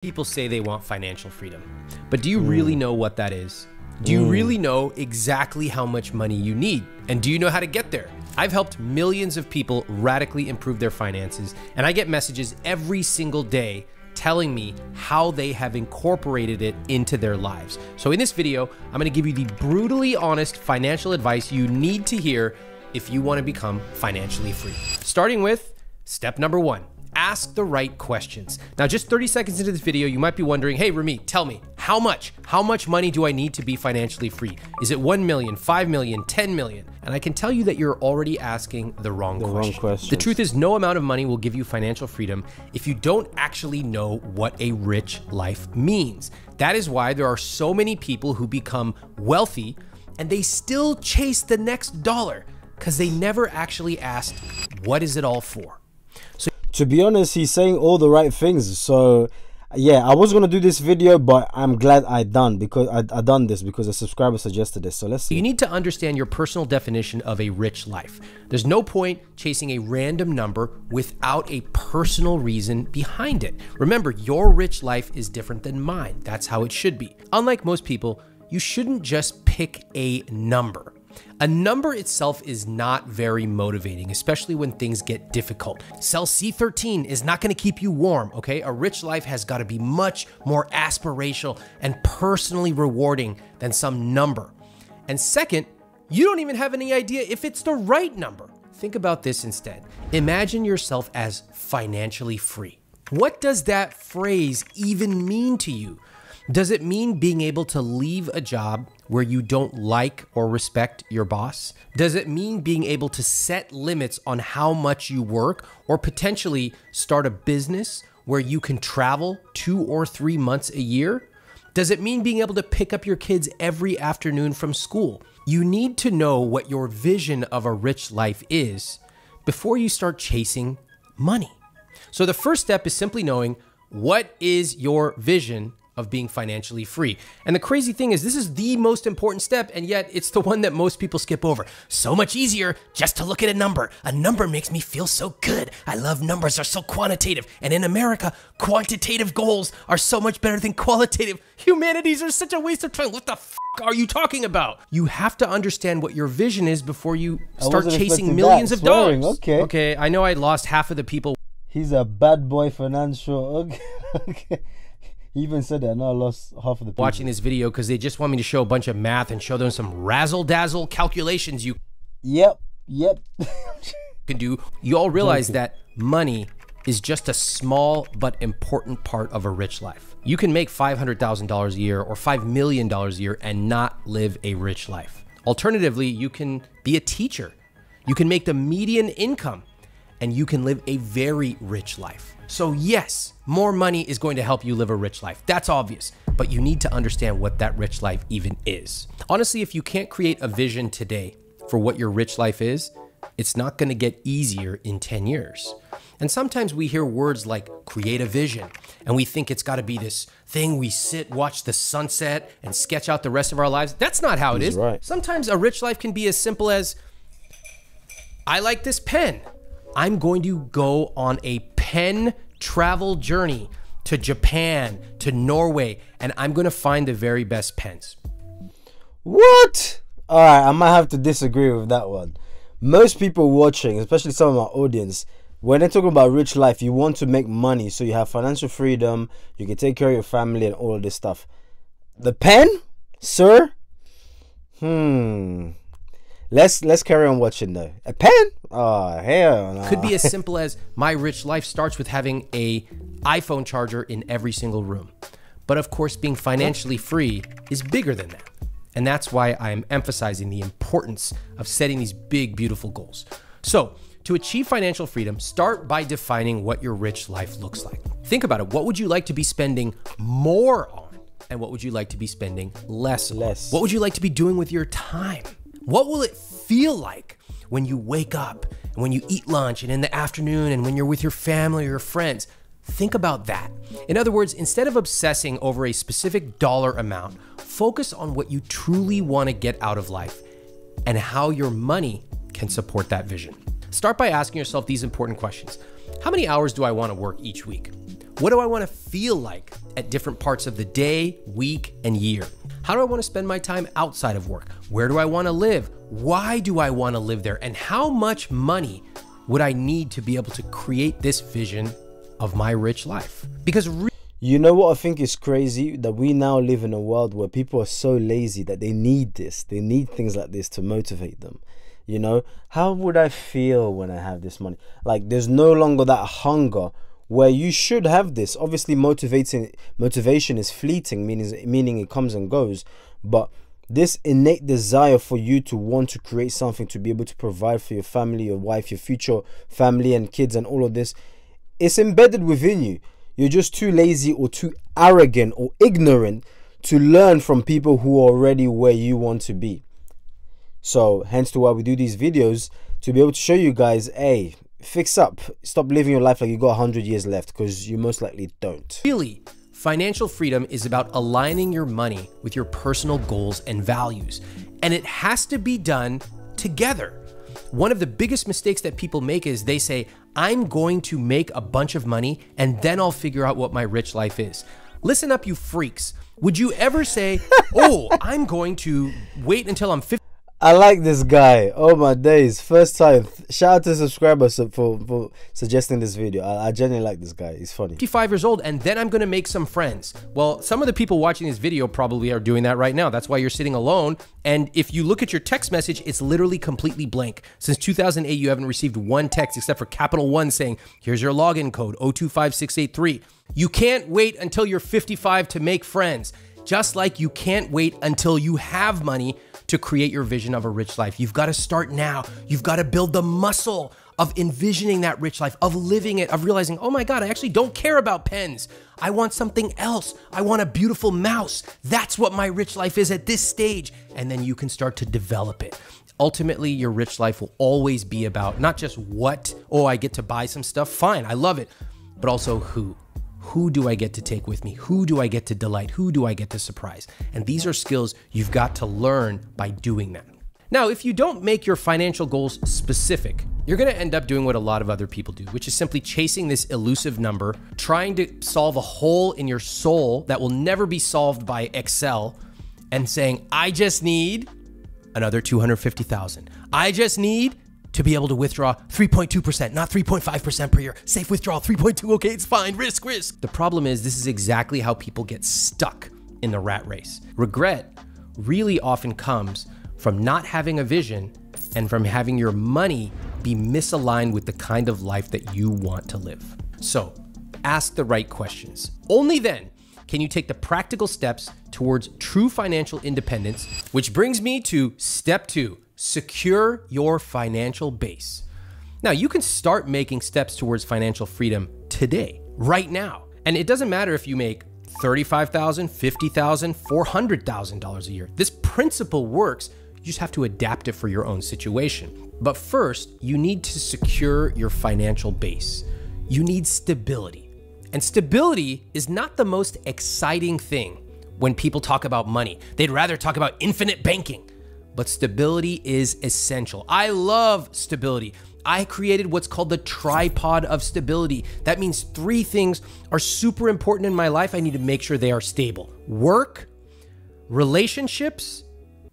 People say they want financial freedom, but do you really know what that is? Do you really know exactly how much money you need? And do you know how to get there? I've helped millions of people radically improve their finances, and I get messages every single day telling me how they have incorporated it into their lives. So in this video, I'm gonna give you the brutally honest financial advice you need to hear if you wanna become financially free. Starting with step number one. Ask the right questions. Now, just 30 seconds into this video, you might be wondering, hey, Ramit, tell me, how much money do I need to be financially free? Is it 1 million, 5 million, 10 million? And I can tell you that you're already asking the wrong question. The truth is, no amount of money will give you financial freedom if you don't actually know what a rich life means. That is why there are so many people who become wealthy and they still chase the next dollar because they never actually asked, what is it all for? To be honest, he's saying all the right things. So yeah, I was gonna do this video, but I'm glad I done this because a subscriber suggested this. So let's see. You need to understand your personal definition of a rich life. There's no point chasing a random number without a personal reason behind it. Remember, your rich life is different than mine. That's how it should be. Unlike most people, you shouldn't just pick a number. A number itself is not very motivating, especially when things get difficult. Cell C13 is not gonna keep you warm, okay? A rich life has gotta be much more aspirational and personally rewarding than some number. And second, you don't even have any idea if it's the right number. Think about this instead. Imagine yourself as financially free. What does that phrase even mean to you? Does it mean being able to leave a job where you don't like or respect your boss? Does it mean being able to set limits on how much you work or potentially start a business where you can travel 2 or 3 months a year? Does it mean being able to pick up your kids every afternoon from school? You need to know what your vision of a rich life is before you start chasing money. So the first step is simply knowing what is your vision of being financially free. And the crazy thing is, this is the most important step, and yet it's the one that most people skip over. So much easier just to look at a number. A number makes me feel so good. I love numbers, are so quantitative. And in America, quantitative goals are so much better than qualitative. Humanities are such a waste of time. What the f are you talking about? You have to understand what your vision is before you start chasing millions of dollars. Okay, I know I lost half of the people. He's a bad boy financial. Okay. He even said that, and I lost half of the people watching this video because they just want me to show a bunch of math and show them some razzle-dazzle calculations you can do. You all realize that money is just a small but important part of a rich life. You can make $500,000 a year or $5 million a year and not live a rich life. Alternatively, you can be a teacher. You can make the median income and you can live a very rich life. So yes, more money is going to help you live a rich life. That's obvious, but you need to understand what that rich life even is. Honestly, if you can't create a vision today for what your rich life is, it's not gonna get easier in 10 years. And sometimes we hear words like create a vision, and we think it's gotta be this thing we sit, watch the sunset, and sketch out the rest of our lives. That's not how it is. Right. Sometimes a rich life can be as simple as, I like this pen. I'm going to go on a pen travel journey to Japan, to Norway, and I'm going to find the very best pens. What? All right, I might have to disagree with that one. Most people watching, especially some of my audience, when they're talking about rich life, you want to make money so you have financial freedom, you can take care of your family and all of this stuff. The pen, sir? Let's carry on watching though. A pen? Oh, hell no. Could be as simple as my rich life starts with having a iPhone charger in every single room. But of course, being financially free is bigger than that. And that's why I'm emphasizing the importance of setting these big, beautiful goals. So to achieve financial freedom, start by defining what your rich life looks like. Think about it. What would you like to be spending more on? And what would you like to be spending less on? What would you like to be doing with your time? What will it feel like when you wake up and when you eat lunch and in the afternoon and when you're with your family or your friends? Think about that. In other words, instead of obsessing over a specific dollar amount, focus on what you truly want to get out of life and how your money can support that vision. Start by asking yourself these important questions. How many hours do I want to work each week? What do I want to feel like at different parts of the day, week, and year? How do I want to spend my time outside of work? Where do I want to live? Why do I want to live there? And how much money would I need to be able to create this vision of my rich life? Because you know what I think is crazy? That we now live in a world where people are so lazy that they need this. They need things like this to motivate them. You know, how would I feel when I have this money? Like, there's no longer that hunger where you should have this. Obviously, motivation is fleeting, meaning it comes and goes. But this innate desire for you to want to create something, to be able to provide for your family, your wife, your future family and kids and all of this, it's embedded within you. You're just too lazy or too arrogant or ignorant to learn from people who are already where you want to be. So hence to why we do these videos, to be able to show you guys, hey, fix up. Stop living your life like you got 100 years left, because you most likely don't. Really, financial freedom is about aligning your money with your personal goals and values. And it has to be done together. One of the biggest mistakes that people make is they say, I'm going to make a bunch of money and then I'll figure out what my rich life is. Listen up, you freaks. Would you ever say, oh, I'm going to wait until I'm 50? I like this guy. Oh my days. First time. Shout out to subscribers for suggesting this video. I genuinely like this guy. He's funny. 55 years old, and then I'm going to make some friends. Well, some of the people watching this video probably are doing that right now. That's why you're sitting alone. And if you look at your text message, it's literally completely blank. Since 2008, you haven't received one text except for Capital One saying, here's your login code, 025683. You can't wait until you're 55 to make friends. Just like you can't wait until you have money to create your vision of a rich life. You've got to start now. You've got to build the muscle of envisioning that rich life, of living it, of realizing, oh my God, I actually don't care about pens. I want something else. I want a beautiful mouse. That's what my rich life is at this stage. And then you can start to develop it. Ultimately, your rich life will always be about not just what, oh, I get to buy some stuff. Fine, I love it. But also who. Who do I get to take with me? Who do I get to delight? Who do I get to surprise? And these are skills you've got to learn by doing them. Now, if you don't make your financial goals specific, you're going to end up doing what a lot of other people do, which is simply chasing this elusive number, trying to solve a hole in your soul that will never be solved by Excel, and saying, I just need another 250,000. I just need to be able to withdraw 3.2%, not 3.5% per year. Safe withdrawal, 3.2, okay, it's fine, risk. The problem is this is exactly how people get stuck in the rat race. Regret really often comes from not having a vision and from having your money be misaligned with the kind of life that you want to live. So ask the right questions. Only then can you take the practical steps towards true financial independence, which brings me to step 2. Secure your financial base. Now, you can start making steps towards financial freedom today, right now. And it doesn't matter if you make $35,000, $50,000, $400,000 a year. This principle works. You just have to adapt it for your own situation. But first, you need to secure your financial base. You need stability. And stability is not the most exciting thing when people talk about money. They'd rather talk about infinite banking. But stability is essential. I love stability. I created what's called the tripod of stability. That means 3 things are super important in my life. I need to make sure they are stable. Work, relationships,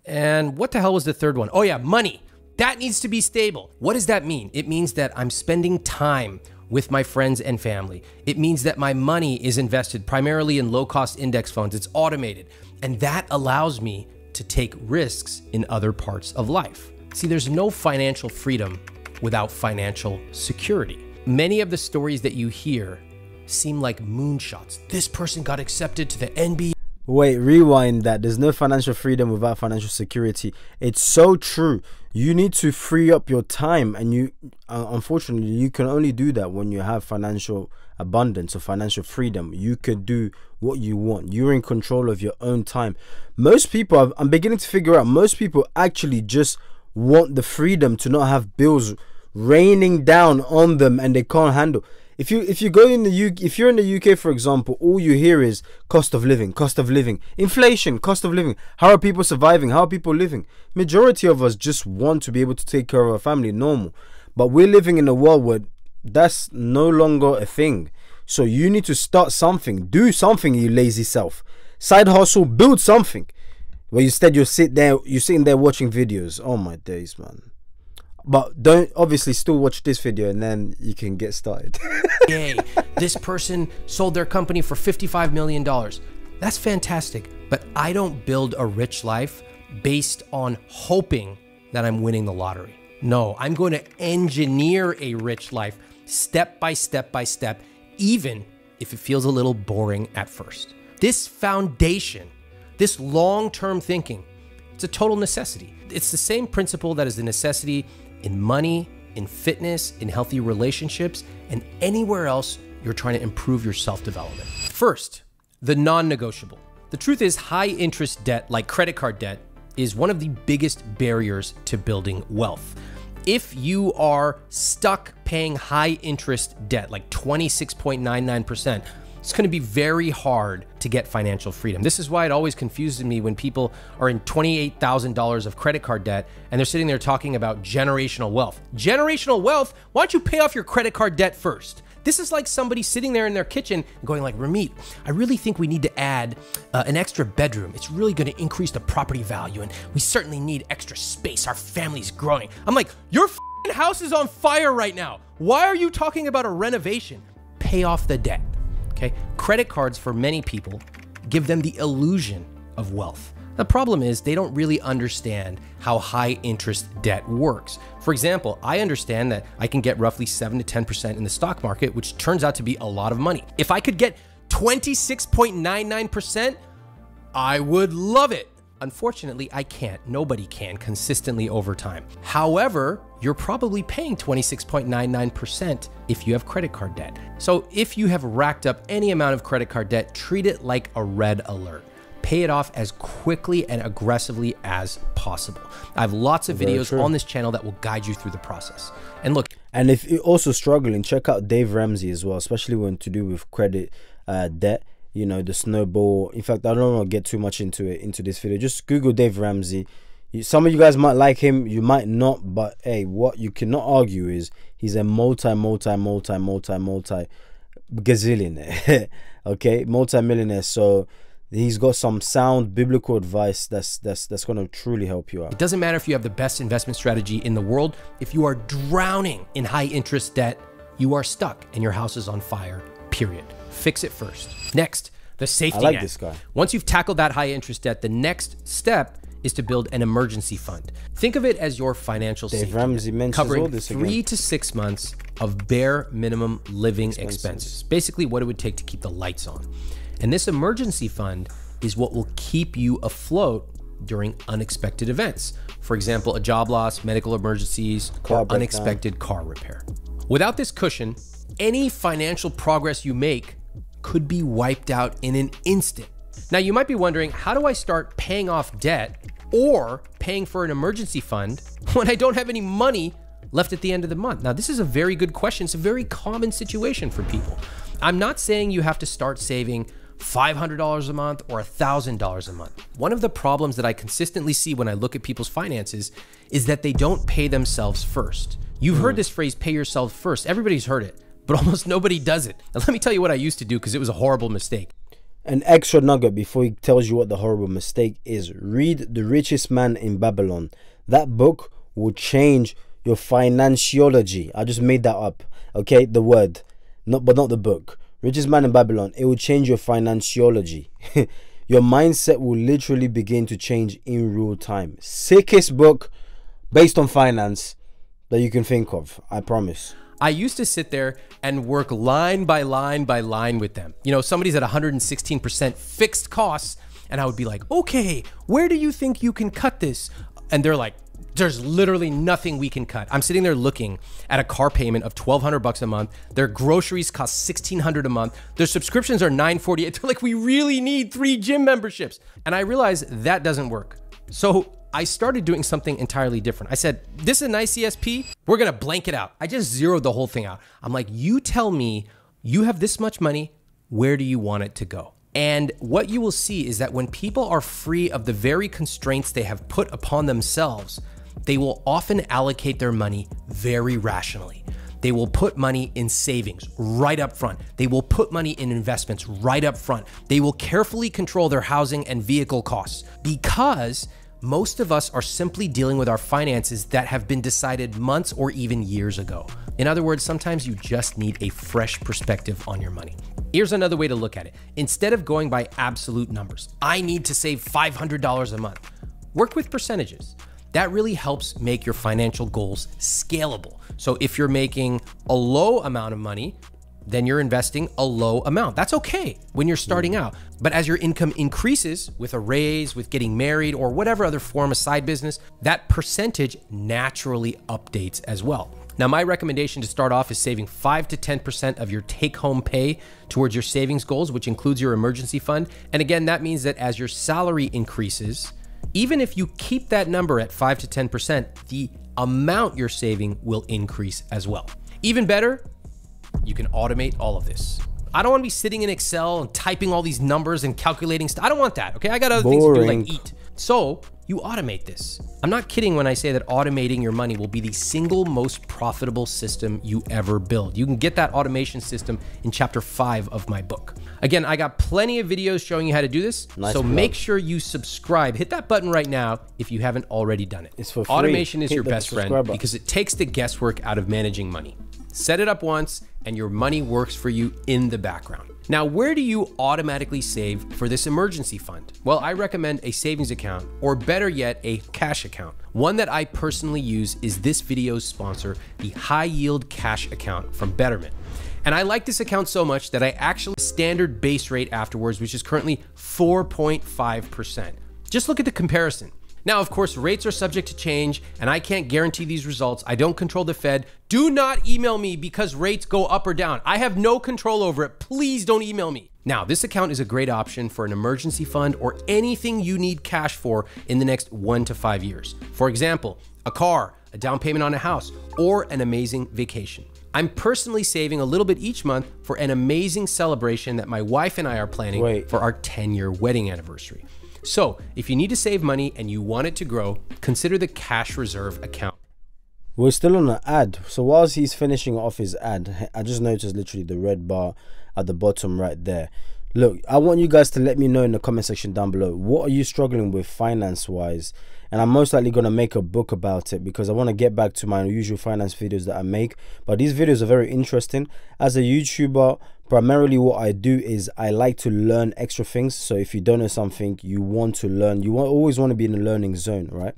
and what the hell was the third one? Oh yeah, money. That needs to be stable. What does that mean? It means that I'm spending time with my friends and family. It means that my money is invested primarily in low-cost index funds. It's automated. And that allows me to take risks in other parts of life. See, there's no financial freedom without financial security. Many of the stories that you hear seem like moonshots. This person got accepted to the NBA. Wait, rewind that. There's no financial freedom without financial security. It's so true. You need to free up your time, and you unfortunately you can only do that when you have financial abundance or financial freedom. You could do what you want. You're in control of your own time. Most people, I'm beginning to figure out, most people actually just want the freedom to not have bills raining down on them and they can't handle. If you go in the UK, if you're in the UK, for example, all you hear is cost of living, inflation, cost of living. How are people surviving? How are people living? Majority of us just want to be able to take care of our family, normal. But we're living in a world where that's no longer a thing. So you need to start something. Do something, you lazy self. Side hustle, build something. But instead you're sitting there watching videos. Oh my days, man. But don't, obviously, still watch this video and then you can get started. Yay, this person sold their company for $55 million. That's fantastic. But I don't build a rich life based on hoping that I'm winning the lottery. No, I'm going to engineer a rich life step by step by step, even if it feels a little boring at first. This foundation, this long-term thinking, it's a total necessity. It's the same principle that is a necessity in money, in fitness, in healthy relationships, and anywhere else you're trying to improve your self-development. First, the non-negotiable. The truth is, high interest debt, like credit card debt, is one of the biggest barriers to building wealth. If you are stuck paying high interest debt, like 26.99%, it's going to be very hard to get financial freedom. This is why it always confuses me when people are in $28,000 of credit card debt and they're sitting there talking about generational wealth. Generational wealth? Why don't you pay off your credit card debt first? This is like somebody sitting there in their kitchen going like, Ramit, I really think we need to add an extra bedroom. It's really going to increase the property value, and we certainly need extra space. Our family's growing. I'm like, your f***ing house is on fire right now. Why are you talking about a renovation? Pay off the debt. Okay, credit cards for many people give them the illusion of wealth. The problem is they don't really understand how high interest debt works. For example, I understand that I can get roughly 7 to 10% in the stock market, which turns out to be a lot of money. If I could get 26.99%, I would love it. Unfortunately, I can't. Nobody can consistently over time. However, you're probably paying 26.99% if you have credit card debt. So if you have racked up any amount of credit card debt, treat it like a red alert. Pay it off as quickly and aggressively as possible. I have lots of videos on this channel that will guide you through the process. And look, and if you're also struggling, check out Dave Ramsey as well, especially when to do with credit debt. You know, the snowball. In fact, I don't want to get too much into this video. Just Google Dave Ramsey. Some of you guys might like him, you might not, but hey, what you cannot argue is he's a multi gazillionaire. Okay, multi-millionaire. So he's got some sound biblical advice that's going to truly help you out. It doesn't matter if you have the best investment strategy in the world. If you are drowning in high interest debt, you are stuck and your house is on fire, period. Fix it first. Next, the safety net. I like this guy. Once you've tackled that high interest debt, the next step is to build an emergency fund. Think of it as your financial safety net, covering 3 to 6 months of bare minimum living expenses. Basically what it would take to keep the lights on. And this emergency fund is what will keep you afloat during unexpected events. For example, a job loss, medical emergencies, or unexpected car repair. Without this cushion, any financial progress you make could be wiped out in an instant. Now you might be wondering, how do I start paying off debt or paying for an emergency fund when I don't have any money left at the end of the month? Now this is a very good question. It's a very common situation for people. I'm not saying you have to start saving $500 a month or $1,000 a month. One of the problems that I consistently see when I look at people's finances is that they don't pay themselves first. You've heard this phrase, pay yourself first. Everybody's heard it, but almost nobody does it. Now, let me tell you what I used to do because it was a horrible mistake. An extra nugget before he tells you what the horrible mistake is. Read The Richest Man in Babylon. That book will change your financiology. I just made that up. Okay, the word, but not the book. Richest Man in Babylon. It will change your financiology. Your mindset will literally begin to change in real time. Sickest book based on finance that you can think of. I promise. I used to sit there and work line by line by line with them. You know, somebody's at 116% fixed costs, and I would be like, okay, where do you think you can cut this? And they're like, there's literally nothing we can cut. I'm sitting there looking at a car payment of $1,200 a month. Their groceries cost $1,600 a month. Their subscriptions are $948. They're like, we really need 3 gym memberships. And I realized that doesn't work. So I started doing something entirely different. I said, this is an ICSP. We're going to blank it out. I just zeroed the whole thing out. I'm like, you tell me you have this much money. Where do you want it to go? And what you will see is that when people are free of the very constraints they have put upon themselves, they will often allocate their money very rationally. They will put money in savings right up front. They will put money in investments right up front. They will carefully control their housing and vehicle costs because most of us are simply dealing with our finances that have been decided months or even years ago. In other words, sometimes you just need a fresh perspective on your money. Here's another way to look at it. Instead of going by absolute numbers, I need to save $500 a month. Work with percentages. That really helps make your financial goals scalable. So if you're making a low amount of money, then you're investing a low amount. That's okay when you're starting out. But as your income increases with a raise, with getting married, or whatever other form of side business, that percentage naturally updates as well. Now, my recommendation to start off is saving 5 to 10% of your take-home pay towards your savings goals, which includes your emergency fund. And again, that means that as your salary increases, even if you keep that number at 5 to 10%, the amount you're saving will increase as well. Even better, you can automate all of this. I don't want to be sitting in Excel and typing all these numbers and calculating stuff. I don't want that, okay? I got other things to do like eat. So you automate this. I'm not kidding when I say that automating your money will be the single most profitable system you ever build. You can get that automation system in chapter 5 of my book. Again, I got plenty of videos showing you how to do this. So make sure you subscribe. Hit that button right now if you haven't already done it. It's for free. Automation is your best friend because it takes the guesswork out of managing money. Set it up once and your money works for you in the background. Now, where do you automatically save for this emergency fund? Well, I recommend a savings account, or better yet, a cash account. One that I personally use is this video's sponsor, the High Yield Cash Account from Betterment. And I like this account so much that I actually standard base rate afterwards, which is currently 4.5%. Just look at the comparison. Now, of course, rates are subject to change and I can't guarantee these results. I don't control the Fed. Do not email me because rates go up or down. I have no control over it. Please don't email me. Now, this account is a great option for an emergency fund or anything you need cash for in the next 1 to 5 years. For example, a car, a down payment on a house, or an amazing vacation. I'm personally saving a little bit each month for an amazing celebration that my wife and I are planning for our 10-year wedding anniversary. So if you need to save money and you want it to grow, consider the cash reserve account. We're still on an ad. So whilst he's finishing off his ad, I just noticed literally the red bar at the bottom right there. Look, I want you guys to let me know in the comment section down below. What are you struggling with finance-wise? And I'm most likely going to make a book about it because I want to get back to my usual finance videos that I make. But these videos are very interesting. As a YouTuber, primarily what I do is I like to learn extra things. So if you don't know something, you want to learn. You always want to be in a learning zone, right?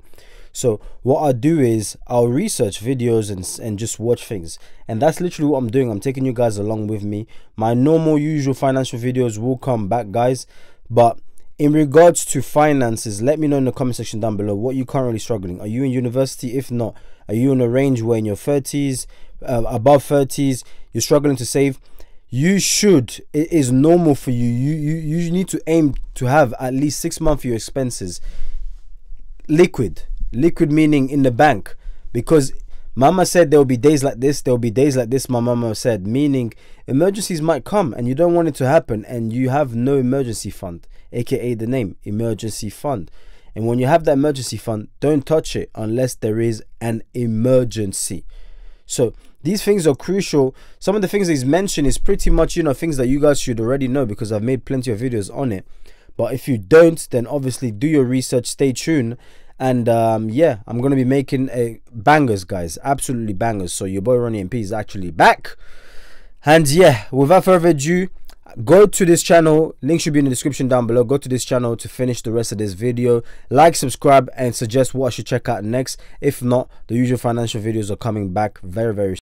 So what I do is I'll research videos and just watch things. And that's literally what I'm doing. I'm taking you guys along with me. My normal usual financial videos will come back, guys. But in regards to finances, let me know in the comment section down below what you're currently struggling. Are you in university? If not, are you in a range where in your 30s, above 30s, you're struggling to save? You should. It is normal for you. You need to aim to have at least 6 months of your expenses liquid meaning in the bank, because mama said there will be days like this, there will be days like this. My mama said, meaning emergencies might come and you don't want it to happen and you have no emergency fund, aka the name emergency fund. And when you have that emergency fund, don't touch it unless there is an emergency. So these things are crucial. Some of the things he's mentioned is pretty much, you know, things that you guys should already know because I've made plenty of videos on it. But if you don't, then obviously do your research, stay tuned. And yeah, I'm going to be making bangers, guys, absolutely bangers. So your boy Ronnie MP is actually back. And yeah, without further ado, go to this channel. Link should be in the description down below. Go to this channel to finish the rest of this video. Like, subscribe, and suggest what I should check out next. If not, the usual financial videos are coming back very, very soon.